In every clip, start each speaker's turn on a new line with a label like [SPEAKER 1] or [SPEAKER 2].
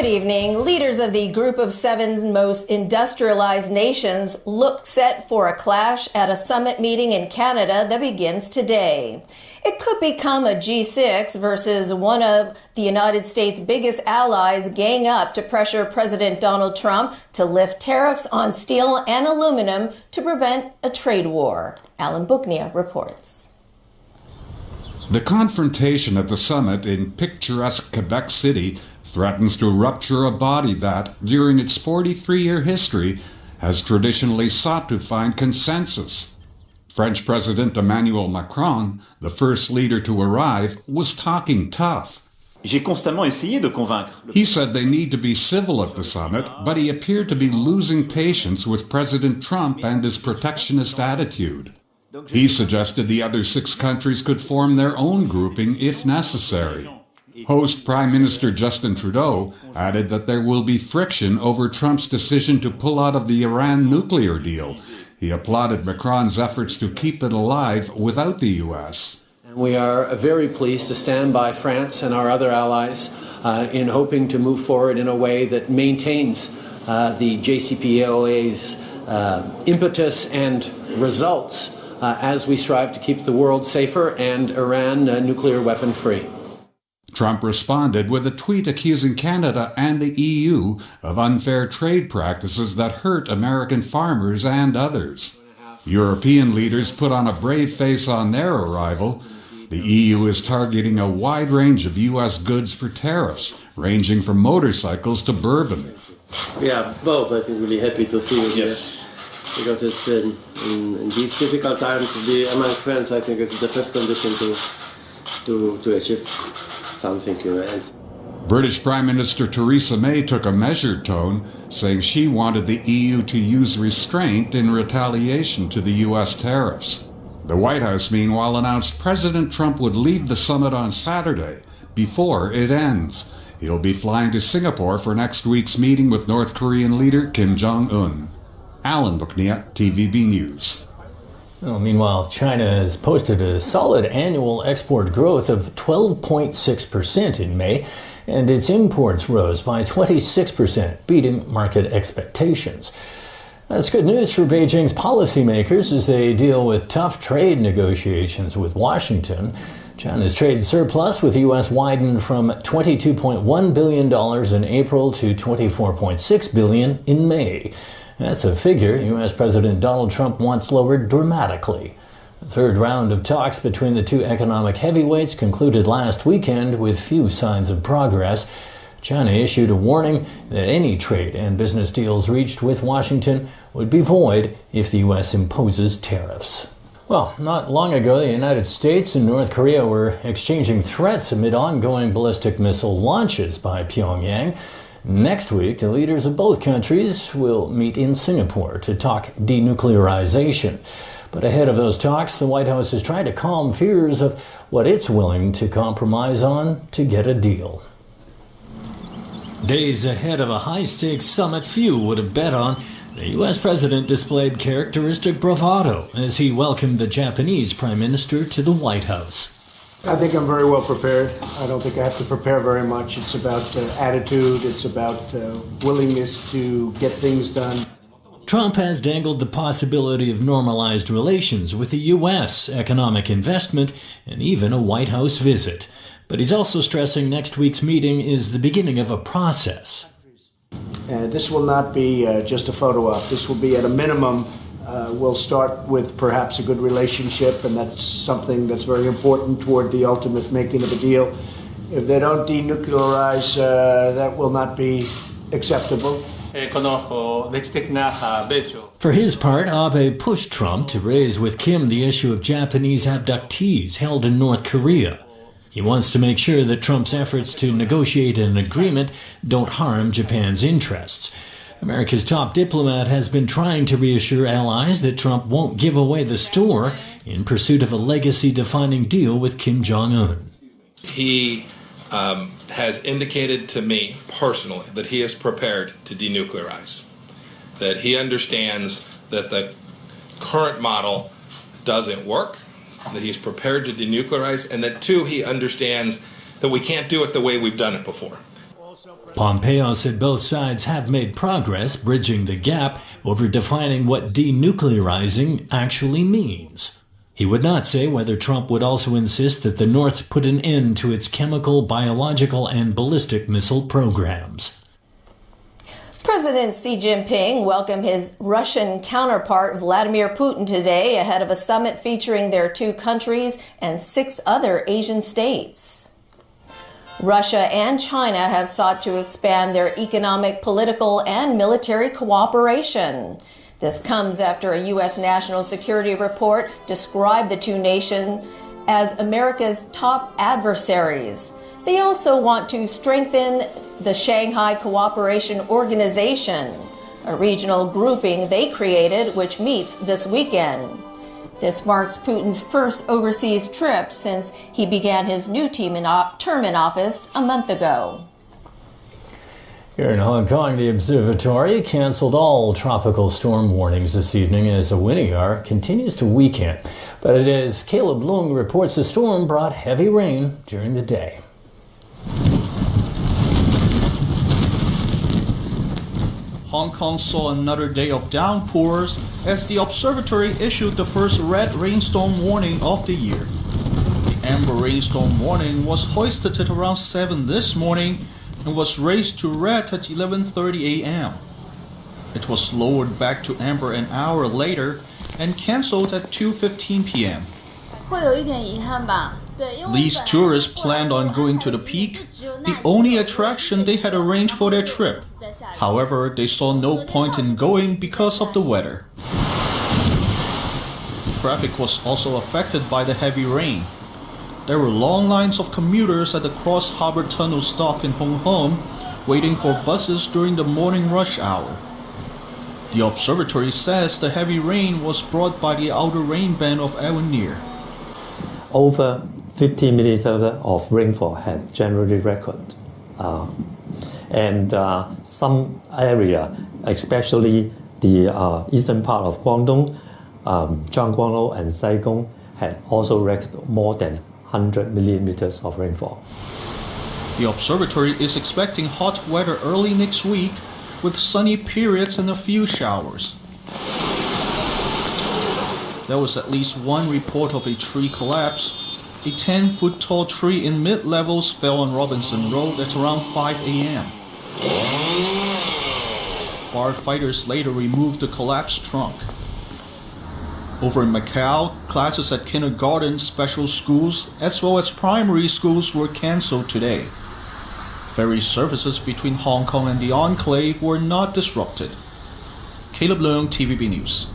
[SPEAKER 1] Good evening. Leaders of the Group of Seven's most industrialized nations look set for a clash at a summit meeting in Canada that begins today. It could become a G6 versus one of the United States' biggest allies gang up to pressure President Donald Trump to lift tariffs on steel and aluminum to prevent a trade war. Alan Buknia reports.
[SPEAKER 2] The confrontation at the summit in picturesque Quebec City threatens to rupture a body that, during its 43-year history, has traditionally sought to find consensus. French President Emmanuel Macron, the first leader to arrive, was talking tough.
[SPEAKER 3] J'ai constamment essayé de convaincre.
[SPEAKER 2] He said they need to be civil at the summit, but he appeared to be losing patience with President Trump and his protectionist attitude. He suggested the other 6 countries could form their own grouping if necessary. Host Prime Minister Justin Trudeau added that there will be friction over Trump's decision to pull out of the Iran nuclear deal. He applauded Macron's efforts to keep it alive without the U.S.
[SPEAKER 4] We are very pleased to stand by France and our other allies in hoping to move forward in a way that maintains the JCPOA's impetus and results as we strive to keep the world safer and Iran nuclear weapon free.
[SPEAKER 2] Trump responded with a tweet accusing Canada and the EU of unfair trade practices that hurt American farmers and others. European leaders put on a brave face on their arrival. The EU is targeting a wide range of U.S. goods for tariffs, ranging from motorcycles to bourbon.
[SPEAKER 5] Yeah, both. I think really happy to see you here. Because it's in these difficult times to be among friends, I think it's the first condition to achieve something.
[SPEAKER 2] British Prime Minister Theresa May took a measured tone, saying she wanted the EU to use restraint in retaliation to the U.S. tariffs. The White House, meanwhile, announced President Trump would leave the summit on Saturday, before it ends. He'll be flying to Singapore for next week's meeting with North Korean leader Kim Jong-un. Alan Buknia, TVB News.
[SPEAKER 6] Well, meanwhile, China has posted a solid annual export growth of 12.6% in May, and its imports rose by 26%, beating market expectations. That's good news for Beijing's policymakers as they deal with tough trade negotiations with Washington. China's trade surplus with the U.S. widened from $22.1 billion in April to $24.6 billion in May. That's a figure U.S. President Donald Trump wants lowered dramatically. The third round of talks between the two economic heavyweights concluded last weekend with few signs of progress. China issued a warning that any trade and business deals reached with Washington would be void if the U.S. imposes tariffs. Well, not long ago, the United States and North Korea were exchanging threats amid ongoing ballistic missile launches by Pyongyang. Next week, the leaders of both countries will meet in Singapore to talk denuclearization. But ahead of those talks, the White House is trying to calm fears of what it's willing to compromise on to get a deal. Days ahead of a high-stakes summit few would have bet on, the U.S. president displayed characteristic bravado as he welcomed the Japanese Prime Minister to the White House.
[SPEAKER 7] I think I'm very well prepared. I don't think I have to prepare very much. It's about attitude. It's about willingness to get things done.
[SPEAKER 6] Trump has dangled the possibility of normalized relations with the U.S., economic investment, and even a White House visit. But he's also stressing next week's meeting is the beginning of a process.
[SPEAKER 7] This will not be just a photo op. This will be, at a minimum, we'll start with perhaps a good relationship, and that's something that's very important toward the ultimate making of a deal. If they don't denuclearize, that will not be acceptable.
[SPEAKER 6] For his part, Abe pushed Trump to raise with Kim the issue of Japanese abductees held in North Korea. He wants to make sure that Trump's efforts to negotiate an agreement don't harm Japan's interests. America's top diplomat has been trying to reassure allies that Trump won't give away the store in pursuit of a legacy-defining deal with Kim Jong-un.
[SPEAKER 8] He has indicated to me personally that he is prepared to denuclearize, that he understands that the current model doesn't work, that he's prepared to denuclearize, and that, two, he understands that we can't do it the way we've done it before.
[SPEAKER 6] Pompeo said both sides have made progress bridging the gap over defining what denuclearizing actually means. He would not say whether Trump would also insist that the North put an end to its chemical, biological, and ballistic missile programs.
[SPEAKER 1] President Xi Jinping welcomed his Russian counterpart Vladimir Putin today ahead of a summit featuring their two countries and 6 other Asian states. Russia and China have sought to expand their economic, political, and military cooperation. This comes after a U.S. national security report described the two nations as America's top adversaries. They also want to strengthen the Shanghai Cooperation Organization, a regional grouping they created which meets this weekend. This marks Putin's first overseas trip since he began his new term in office a month ago.
[SPEAKER 6] Here in Hong Kong, the observatory canceled all tropical storm warnings this evening as a Winnie-R continues to weaken. But as Caleb Lung reports, the storm brought heavy rain during the day.
[SPEAKER 9] Hong Kong saw another day of downpours as the observatory issued the first red rainstorm warning of the year. The amber rainstorm warning was hoisted at around 7 this morning and was raised to red at 11:30 a.m. It was lowered back to amber an hour later and cancelled at 2:15 p.m. These tourists planned on going to the peak, the only attraction they had arranged for their trip. However, they saw no point in going because of the weather. Traffic was also affected by the heavy rain. There were long lines of commuters at the Cross Harbour Tunnel stop in Hong Kong waiting for buses during the morning rush hour. The observatory says the heavy rain was brought by the outer rain band of El Niño.
[SPEAKER 10] Over 50 millimeters of rainfall had generally recorded. And some area, especially the eastern part of Guangdong, Zhangguanglou and Saigon, had also recorded more than 100 millimeters of rainfall.
[SPEAKER 9] The observatory is expecting hot weather early next week with sunny periods and a few showers. There was at least one report of a tree collapse. A 10-foot tall tree in mid-levels fell on Robinson Road at around 5 a.m. Firefighters later removed the collapsed trunk. Over in Macau, classes at kindergarten, special schools, as well as primary schools were cancelled today. Ferry services between Hong Kong and the Enclave were not disrupted. Caleb Leung, TVB News.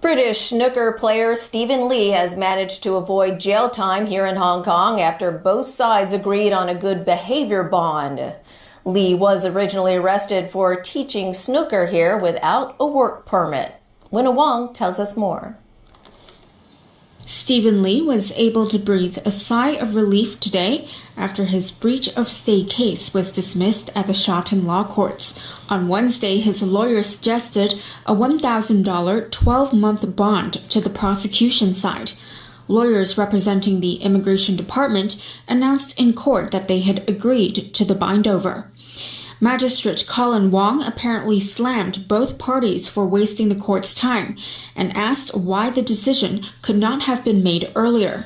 [SPEAKER 1] British snooker player Stephen Lee has managed to avoid jail time here in Hong Kong after both sides agreed on a good behavior bond. Lee was originally arrested for teaching snooker here without a work permit. Winna Wong tells us more.
[SPEAKER 11] Stephen Lee was able to breathe a sigh of relief today after his breach of stay case was dismissed at the Shotton Law Courts. On Wednesday, his lawyer suggested a $1,000 12-month bond to the prosecution side. Lawyers representing the Immigration Department announced in court that they had agreed to the bind-over. Magistrate Colin Wong apparently slammed both parties for wasting the court's time and asked why the decision could not have been made earlier.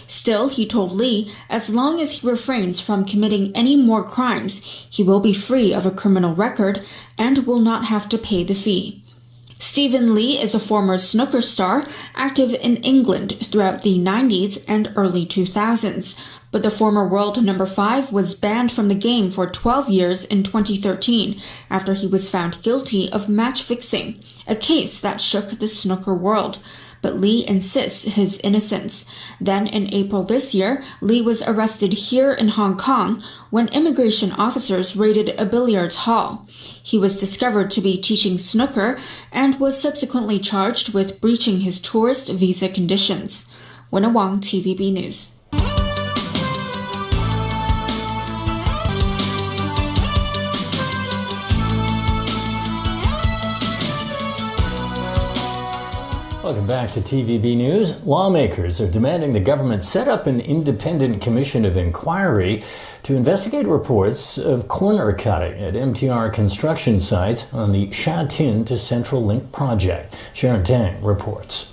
[SPEAKER 11] Still, he told Lee, as long as he refrains from committing any more crimes, he will be free of a criminal record and will not have to pay the fee. Stephen Lee is a former snooker star, active in England throughout the 90s and early 2000s. But the former world number 5 was banned from the game for 12 years in 2013 after he was found guilty of match fixing, a case that shook the snooker world. But Lee insists his innocence. Then in April this year, Lee was arrested here in Hong Kong when immigration officers raided a billiards hall. He was discovered to be teaching snooker and was subsequently charged with breaching his tourist visa conditions. Winna Wong, TVB News.
[SPEAKER 6] Welcome back to TVB News. Lawmakers are demanding the government set up an independent commission of inquiry to investigate reports of corner cutting at MTR construction sites on the Sha-Tin to Central Link project. Sharon Tang reports.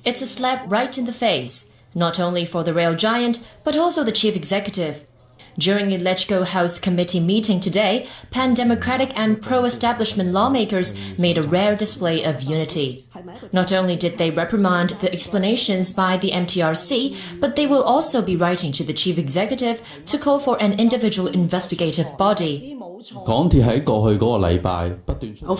[SPEAKER 12] It's a slap right in the face, not only for the rail giant, but also the chief executive. During a LegCo House committee meeting today, pan-democratic and pro-establishment lawmakers made a rare display of unity. Not only did they reprimand the explanations by the MTRC, but they will also be writing to the chief executive to call for an individual investigative body.
[SPEAKER 13] Over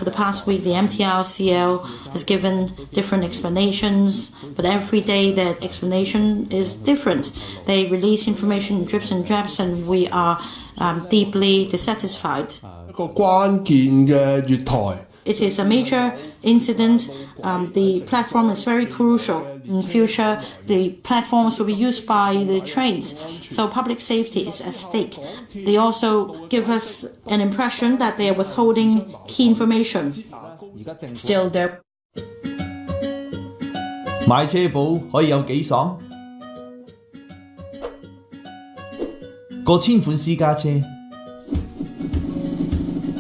[SPEAKER 14] the past week, the MTRCL has given different explanations, but every day that explanation is different. They release information in drips and drabs, and we are deeply dissatisfied. It is a major incident. The platform is very crucial. In future, the platforms will be used by the trains, so public safety is at stake. They also give us an impression that they are withholding key information.
[SPEAKER 12] Still, there.
[SPEAKER 9] 買車保可以有幾爽？過千款私家車，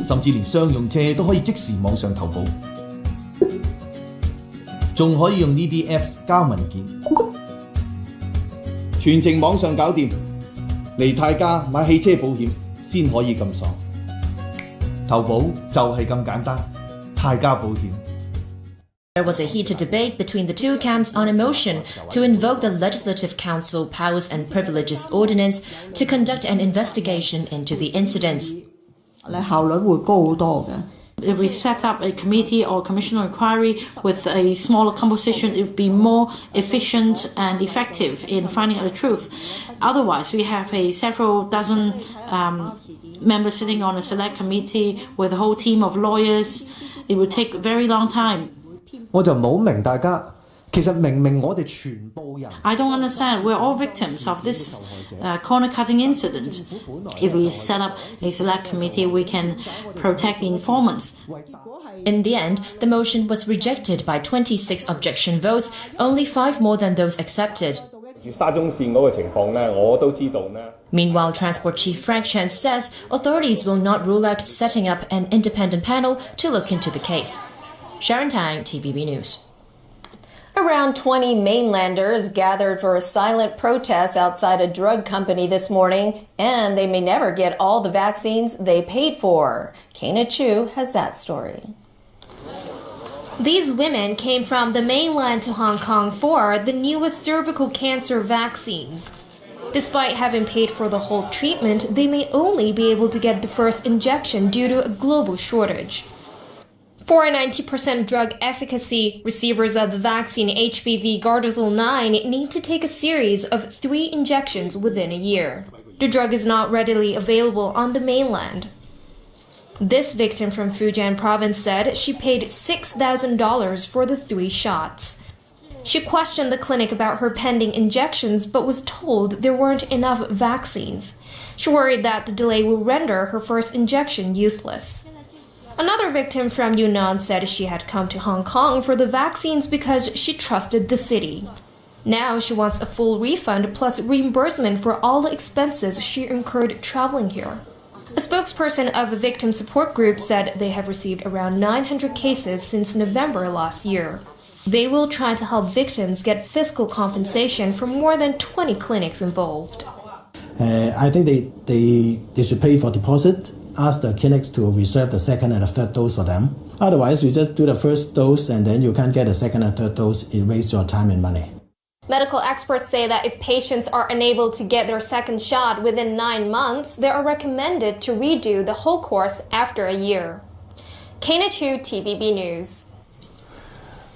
[SPEAKER 9] 甚至連商用車都可以即時網上投保，仲可以用呢啲 Apps 交文件，全程網上搞掂。嚟太家買汽車保險先可以咁爽，投保就係咁簡單，太家保險。
[SPEAKER 12] There was a heated debate between the two camps on a motion to invoke the Legislative Council Powers and Privileges Ordinance to conduct an investigation into the incidents.
[SPEAKER 14] If we set up a committee or commission of inquiry with a smaller composition, it would be more efficient and effective in finding out the truth. Otherwise, we have several dozen members sitting on a select committee with a whole team of lawyers. It would take a very long time.
[SPEAKER 15] I don't
[SPEAKER 14] understand. We're all victims of this corner cutting incident. If we set up a select committee, we can protect the informants.
[SPEAKER 12] In the end, the motion was rejected by 26 objection votes, only 5 more than those accepted. Meanwhile, Transport Chief Frank Chan says authorities will not rule out setting up an independent panel to look into the case. Sharon Tang, TVB News.
[SPEAKER 1] Around 20 mainlanders gathered for a silent protest outside a drug company this morning, and they may never get all the vaccines they paid for. Kana Chu has that story.
[SPEAKER 16] These women came from the mainland to Hong Kong for the newest cervical cancer vaccines. Despite having paid for the whole treatment, they may only be able to get the first injection due to a global shortage. For a 90% drug efficacy, receivers of the vaccine HPV Gardasil 9 need to take a series of 3 injections within a year. The drug is not readily available on the mainland. This victim from Fujian province said she paid $6,000 for the 3 shots. She questioned the clinic about her pending injections but was told there weren't enough vaccines. She worried that the delay will render her first injection useless. Another victim from Yunnan said she had come to Hong Kong for the vaccines because she trusted the city. Now she wants a full refund plus reimbursement for all the expenses she incurred traveling here. A spokesperson of a victim support group said they have received around 900 cases since November last year. They will try to help victims get fiscal compensation from more than 20 clinics involved.
[SPEAKER 17] I think they should pay for deposit. Ask the clinics to reserve the second and the third dose for them. Otherwise, you just do the first dose and then you can't get a second and third dose. It wastes your time and money.
[SPEAKER 16] Medical experts say that if patients are unable to get their second shot within 9 months, they are recommended to redo the whole course after a year. Kana Chu, TVB News.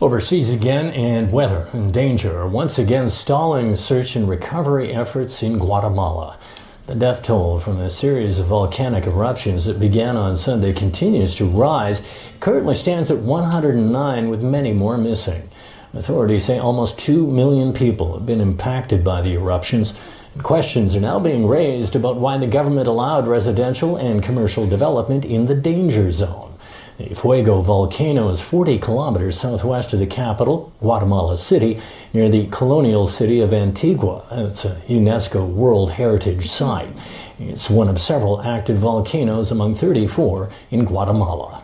[SPEAKER 6] Overseas again, and weather and danger are once again stalling search and recovery efforts in Guatemala. The death toll from a series of volcanic eruptions that began on Sunday continues to rise. It currently stands at 109, with many more missing. Authorities say almost 2 million people have been impacted by the eruptions. Questions are now being raised about why the government allowed residential and commercial development in the danger zone. The Fuego volcano is 40 kilometers southwest of the capital, Guatemala City, near the colonial city of Antigua. It's a UNESCO World Heritage Site. It's one of several active volcanoes among 34 in Guatemala.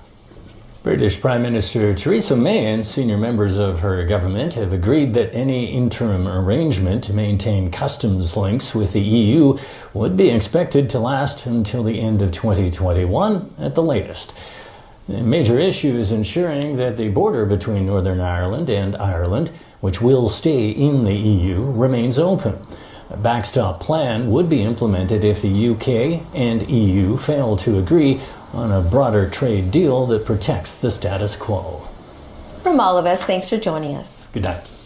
[SPEAKER 6] British Prime Minister Theresa May and senior members of her government have agreed that any interim arrangement to maintain customs links with the EU would be expected to last until the end of 2021 at the latest. The major issue is ensuring that the border between Northern Ireland and Ireland, which will stay in the EU, remains open. A backstop plan would be implemented if the UK and EU fail to agree on a broader trade deal that protects the status quo.
[SPEAKER 1] From all of us, thanks for joining us.
[SPEAKER 6] Good night.